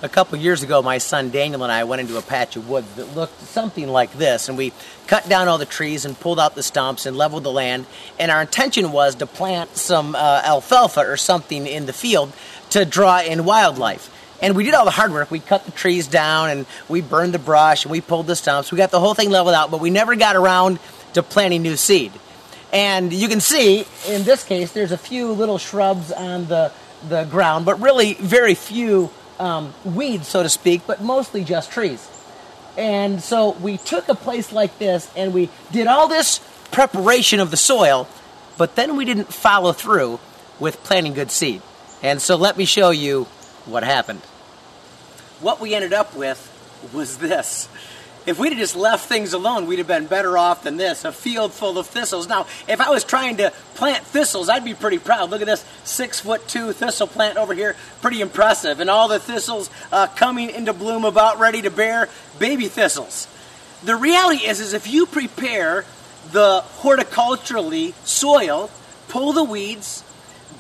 A couple years ago, my son Daniel and I went into a patch of woods that looked something like this, and we cut down all the trees and pulled out the stumps and leveled the land, and our intention was to plant some alfalfa or something in the field to draw in wildlife. And we did all the hard work. We cut the trees down, and we burned the brush, and we pulled the stumps. We got the whole thing leveled out, but we never got around to planting new seed. And you can see, in this case, there's a few little shrubs on the ground, but really very few weeds, so to speak, but mostly just trees. And so we took a place like this and we did all this preparation of the soil, but then we didn't follow through with planting good seed. And so let me show you what happened. What we ended up with was this. If we'd have just left things alone, we'd have been better off than this, a field full of thistles. Now, if I was trying to plant thistles, I'd be pretty proud. Look at this 6'2" thistle plant over here, pretty impressive. And all the thistles coming into bloom, about ready to bear, baby thistles. The reality is if you prepare the horticulturally soil, pull the weeds,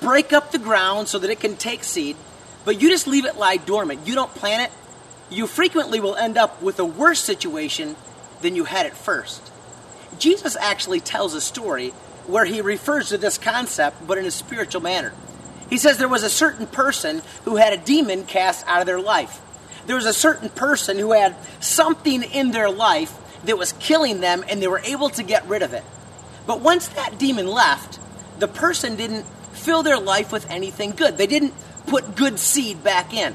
break up the ground so that it can take seed, but you just leave it lie dormant, you don't plant it, you frequently will end up with a worse situation than you had at first. Jesus actually tells a story where he refers to this concept, but in a spiritual manner. He says there was a certain person who had a demon cast out of their life. There was a certain person who had something in their life that was killing them, and they were able to get rid of it. But once that demon left, the person didn't fill their life with anything good. They didn't put good seed back in.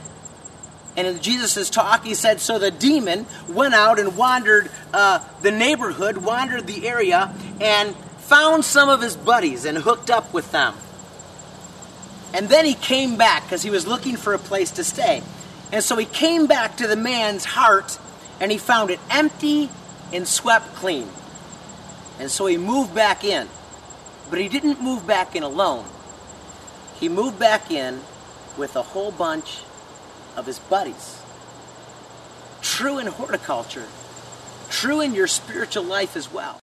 And in Jesus' talk, he said, so the demon went out and wandered the neighborhood, wandered the area, and found some of his buddies and hooked up with them. And then he came back because he was looking for a place to stay. And so he came back to the man's heart, and he found it empty and swept clean. And so he moved back in. But he didn't move back in alone. He moved back in with a whole bunch of his buddies. True in horticulture, true in your spiritual life as well.